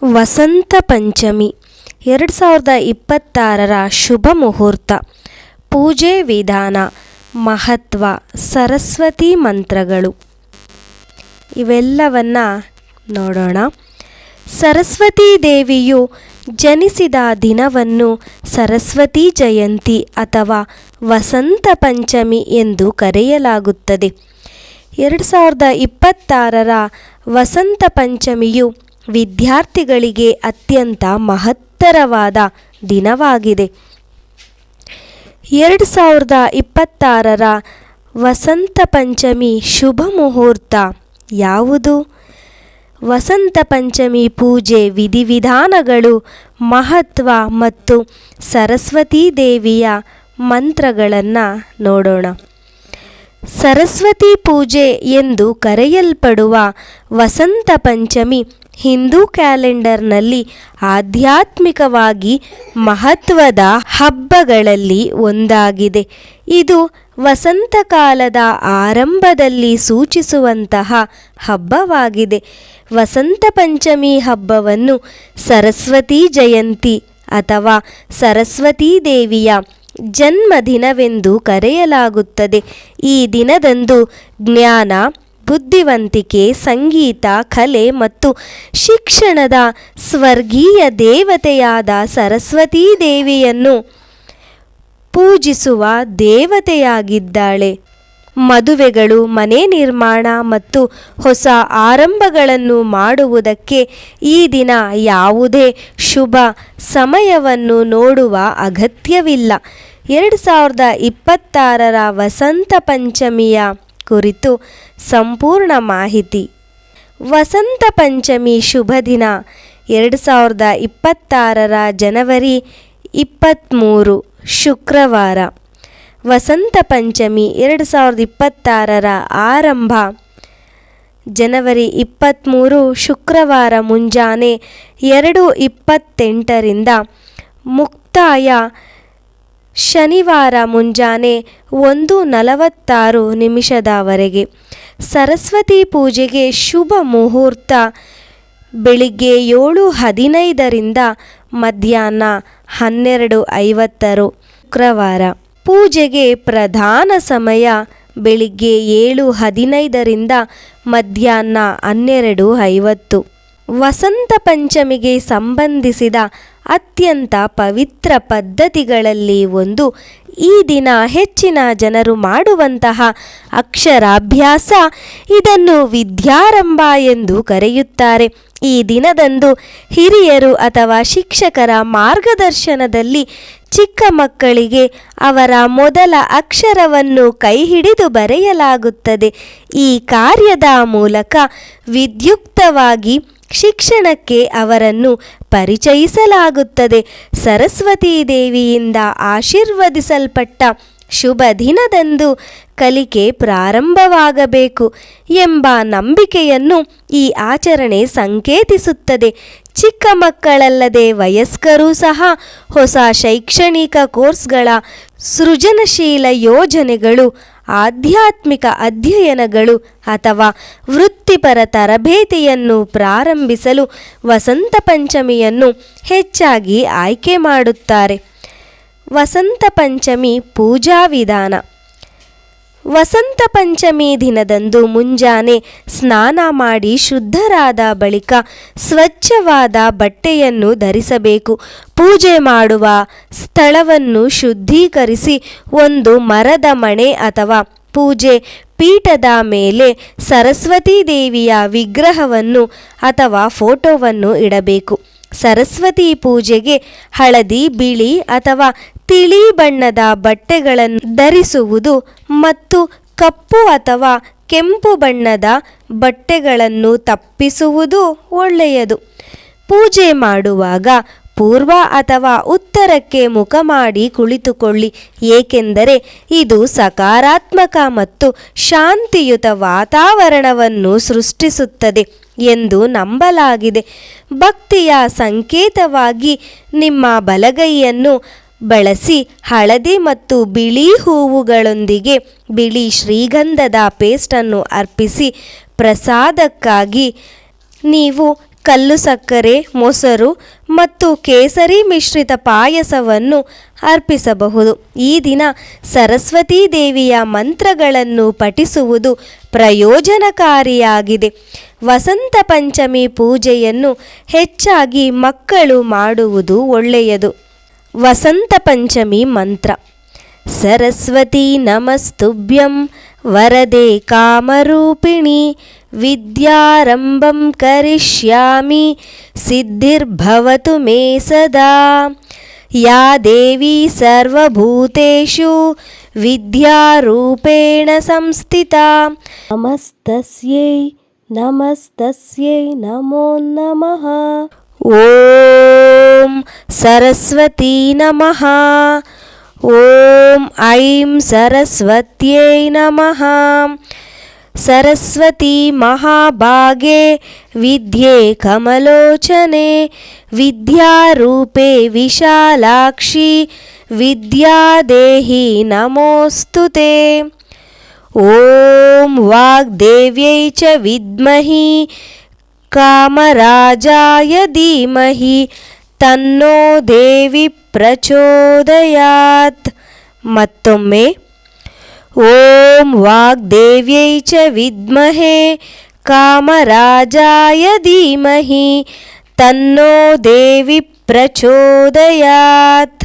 ವಸಂತ ಪಂಚಮಿ 2026 ಶುಭ ಮುಹೂರ್ತ. ಪೂಜೆ ವಿಧಾನ, ಮಹತ್ವ, ಸರಸ್ವತಿ ಮಂತ್ರಗಳು ಇವೆಲ್ಲವನ್ನ ನೋಡೋಣ. ಸರಸ್ವತೀ ದೇವಿಯು ಜನಿಸಿದ ದಿನವನ್ನು ಸರಸ್ವತಿ ಜಯಂತಿ ಅಥವಾ ವಸಂತ ಪಂಚಮಿ ಎಂದು ಕರೆಯಲಾಗುತ್ತದೆ. 2026 ವಸಂತ ಪಂಚಮಿಯು ವಿದ್ಯಾರ್ಥಿಗಳಿಗೆ ಅತ್ಯಂತ ಮಹತ್ತರವಾದ ದಿನವಾಗಿದೆ. 2026 ವಸಂತ ಪಂಚಮಿ ಶುಭ ಮುಹೂರ್ತ ಯಾವುದು? ವಸಂತ ಪಂಚಮಿ ಪೂಜೆ ವಿಧಿವಿಧಾನಗಳು, ಮಹತ್ವ ಮತ್ತು ಸರಸ್ವತೀ ದೇವಿಯ ಮಂತ್ರಗಳನ್ನು ನೋಡೋಣ. ಸರಸ್ವತಿ ಪೂಜೆ ಎಂದು ಕರೆಯಲ್ಪಡುವ ವಸಂತ ಪಂಚಮಿ ಹಿಂದೂ ಕ್ಯಾಲೆಂಡರ್ನಲ್ಲಿ ಆಧ್ಯಾತ್ಮಿಕವಾಗಿ ಮಹತ್ವದ ಹಬ್ಬಗಳಲ್ಲಿ ಒಂದಾಗಿದೆ. ಇದು ವಸಂತಕಾಲದ ಆರಂಭದಲ್ಲಿ ಸೂಚಿಸುವಂತಹ ಹಬ್ಬವಾಗಿದೆ. ವಸಂತ ಪಂಚಮಿ ಹಬ್ಬವನ್ನು ಸರಸ್ವತಿ ಜಯಂತಿ ಅಥವಾ ಸರಸ್ವತೀ ದೇವಿಯ ಜನ್ಮದಿನವೆಂದು ಕರೆಯಲಾಗುತ್ತದೆ. ಈ ದಿನದಂದು ಜ್ಞಾನ, ಬುದ್ಧಿವಂತಿಕೆ, ಸಂಗೀತ, ಕಲೆ ಮತ್ತು ಶಿಕ್ಷಣದ ಸ್ವರ್ಗೀಯ ದೇವತೆಯಾದ ಸರಸ್ವತೀ ದೇವಿಯನ್ನು ಪೂಜಿಸುವ ದೇವತೆಯಾಗಿದ್ದಾಳೆ. ಮದುವೆಗಳು, ಮನೆ ನಿರ್ಮಾಣ ಮತ್ತು ಹೊಸ ಆರಂಭಗಳನ್ನು ಮಾಡುವುದಕ್ಕೆ ಈ ದಿನ ಯಾವುದೇ ಶುಭ ಸಮಯವನ್ನು ನೋಡುವ ಅಗತ್ಯವಿಲ್ಲ. 2026 ವಸಂತ ಪಂಚಮಿಯ ಕುರಿತು ಸಂಪೂರ್ಣ ಮಾಹಿತಿ. ವಸಂತ ಪಂಚಮಿ ಶುಭ ದಿನ 2026 ಜನವರಿ 23 ಶುಕ್ರವಾರ. ವಸಂತ ಪಂಚಮಿ 2026 ಆರಂಭ ಜನವರಿ 23 ಶುಕ್ರವಾರ ಮುಂಜಾನೆ 2:28 ಮುಕ್ತಾಯ ಶನಿವಾರ ಮುಂಜಾನೆ 1:46 ಸರಸ್ವತಿ ಪೂಜೆಗೆ ಶುಭ ಮುಹೂರ್ತ ಬೆಳಿಗ್ಗೆ 7:15 ಮಧ್ಯಾಹ್ನ 12:50 ಶುಕ್ರವಾರ. ಪೂಜೆಗೆ ಪ್ರಧಾನ ಸಮಯ ಬೆಳಿಗ್ಗೆ 7:15 ಮಧ್ಯಾಹ್ನ 12:50. ವಸಂತ ಪಂಚಮಿಗೆ ಸಂಬಂಧಿಸಿದ ಅತ್ಯಂತ ಪವಿತ್ರ ಪದ್ಧತಿಗಳಲ್ಲಿ ಒಂದು ಈ ದಿನ ಹೆಚ್ಚಿನ ಜನರು ಮಾಡುವಂತಹ ಅಕ್ಷರಾಭ್ಯಾಸ. ಇದನ್ನು ವಿದ್ಯಾರಂಭ ಎಂದು ಕರೆಯುತ್ತಾರೆ. ಈ ದಿನದಂದು ಹಿರಿಯರು ಅಥವಾ ಶಿಕ್ಷಕರ ಮಾರ್ಗದರ್ಶನದಲ್ಲಿ ಚಿಕ್ಕ ಮಕ್ಕಳಿಗೆ ಅವರ ಮೊದಲ ಅಕ್ಷರವನ್ನು ಕೈಹಿಡಿದು ಬರೆಯಲಾಗುತ್ತದೆ. ಈ ಕಾರ್ಯದ ಮೂಲಕ ವಿದ್ಯುಕ್ತವಾಗಿ ಶಿಕ್ಷಣಕ್ಕೆ ಅವರನ್ನು ಪರಿಚಯಿಸಲಾಗುತ್ತದೆ. ಸರಸ್ವತೀ ದೇವಿಯಿಂದ ಆಶೀರ್ವದಿಸಲ್ಪಟ್ಟ ಶುಭ ದಿನದಂದು ಕಲಿಕೆ ಪ್ರಾರಂಭವಾಗಬೇಕು ಎಂಬ ನಂಬಿಕೆಯನ್ನು ಈ ಆಚರಣೆ ಸಂಕೇತಿಸುತ್ತದೆ. ಚಿಕ್ಕ ಮಕ್ಕಳಲ್ಲದೆ ವಯಸ್ಕರೂ ಸಹ ಹೊಸ ಶೈಕ್ಷಣಿಕ ಕೋರ್ಸ್ಗಳ, ಸೃಜನಶೀಲ ಯೋಜನೆಗಳು, ಆಧ್ಯಾತ್ಮಿಕ ಅಧ್ಯಯನಗಳು ಅಥವಾ ವೃತ್ತಿಪರ ತರಬೇತಿಯನ್ನು ಪ್ರಾರಂಭಿಸಲು ವಸಂತ ಪಂಚಮಿಯನ್ನು ಹೆಚ್ಚಾಗಿ ಆಯ್ಕೆ ಮಾಡುತ್ತಾರೆ. ವಸಂತ ಪಂಚಮಿ ಪೂಜಾ ವಿಧಾನ. ವಸಂತ ಪಂಚಮಿ ದಿನದಂದು ಮುಂಜಾನೆ ಸ್ನಾನ ಮಾಡಿ ಶುದ್ಧರಾದ ಬಳಿಕ ಸ್ವಚ್ಛವಾದ ಬಟ್ಟೆಯನ್ನು ಧರಿಸಬೇಕು. ಪೂಜೆ ಮಾಡುವ ಸ್ಥಳವನ್ನು ಶುದ್ಧೀಕರಿಸಿ ಒಂದು ಮರದ ಮಣೆ ಅಥವಾ ಪೂಜೆ ಪೀಠದ ಮೇಲೆ ಸರಸ್ವತೀ ದೇವಿಯ ವಿಗ್ರಹವನ್ನು ಅಥವಾ ಫೋಟೋವನ್ನು ಇಡಬೇಕು. ಸರಸ್ವತಿ ಪೂಜೆಗೆ ಹಳದಿ, ಬಿಳಿ ಅಥವಾ ತಿಳಿ ಬಣ್ಣದ ಬಟ್ಟೆಗಳನ್ನು ಧರಿಸುವುದು ಮತ್ತು ಕಪ್ಪು ಅಥವಾ ಕೆಂಪು ಬಣ್ಣದ ಬಟ್ಟೆಗಳನ್ನು ತಪ್ಪಿಸುವುದು ಒಳ್ಳೆಯದು. ಪೂಜೆ ಮಾಡುವಾಗ ಪೂರ್ವ ಅಥವಾ ಉತ್ತರಕ್ಕೆ ಮುಖ ಮಾಡಿ ಕುಳಿತುಕೊಳ್ಳಿ, ಏಕೆಂದರೆ ಇದು ಸಕಾರಾತ್ಮಕ ಮತ್ತು ಶಾಂತಿಯುತ ವಾತಾವರಣವನ್ನು ಸೃಷ್ಟಿಸುತ್ತದೆ ಎಂದು ನಂಬಲಾಗಿದೆ. ಭಕ್ತಿಯ ಸಂಕೇತವಾಗಿ ನಿಮ್ಮ ಬಲಗೈಯನ್ನು ಬಳಸಿ ಹಳದಿ ಮತ್ತು ಬಿಳಿ ಹೂವುಗಳೊಂದಿಗೆ ಬಿಳಿ ಶ್ರೀಗಂಧದ ಪೇಸ್ಟನ್ನು ಅರ್ಪಿಸಿ ಪ್ರಸಾದಕ್ಕಾಗಿ ನೀವು ಕಲ್ಲು ಸಕ್ಕರೆ, ಮೊಸರು ಮತ್ತು ಕೇಸರಿ ಮಿಶ್ರಿತ ಪಾಯಸವನ್ನು ಅರ್ಪಿಸಬಹುದು. ಈ ದಿನ ಸರಸ್ವತೀ ದೇವಿಯ ಮಂತ್ರಗಳನ್ನು ಪಠಿಸುವುದು ಪ್ರಯೋಜನಕಾರಿಯಾಗಿದೆ. ವಸಂತ ಪಂಚಮಿ ಪೂಜೆಯನ್ನು ಹೆಚ್ಚಾಗಿ ಮಕ್ಕಳು ಮಾಡುವುದು ಒಳ್ಳೆಯದು. ವಸಂತ ಪಂಚಮಿ ಮಂತ್ರ: ಸರಸ್ವತಿ ನಮಸ್ತುಭ್ಯಂ ವರದೆ ಕಾಮರೂಪಿಣಿ ವಿದ್ಯಾರಂಭಂ ಕರಿಷ್ಯಾಮಿ ಸಿದ್ಧಿರ್ಭವತು ಮೇ ಸದಾ. ಯಾ ದೇವಿ ಸರ್ವಭೂತೇಷು ವಿದ್ಯಾರೂಪೇಣ ಸಂಸ್ಥಿತಾ. ನಮಸ್ತಸ್ಯೈ ನಮಸ್ತಸ್ಯೈ ನಮೋ ನಮಃ. ಓಂ ಸರಸ್ವತೀ ನಮಃ. ಓಂ ಐಂ ಸರಸ್ವತ್ಯೈ ನಮಃ. ಸರಸ್ವತಿ ಮಹಾಭಾಗೆ ವಿದ್ಯೆ ಕಮಲೋಚನೆ ವಿದ್ಯಾರೂಪೆ ವಿಶಾಲಾಕ್ಷಿ ವಿದ್ಯಾದೇಹಿ ನಮೋಸ್ತುತೆ. ಓಂ ವಾಗ್ದೇವ್ಯೈ ಚ ವಿದ್ಮಹಿ ಕಾಮರಾಜಾಯ ಧೀಮಹಿ ತನ್ನೋ ದೇವಿ ಪ್ರಚೋದಯಾತ್. ಮತ್ತೊಮ್ಮೆ ಓಂ ವಾಗ್ದೇವ್ಯೈ ಚ ವಿದ್ಮಹೇ ಕಾಮರಾಜಾಯ ಧೀಮಹಿ ತನ್ನೋ ದೇವಿ ಪ್ರಚೋದಯಾತ್.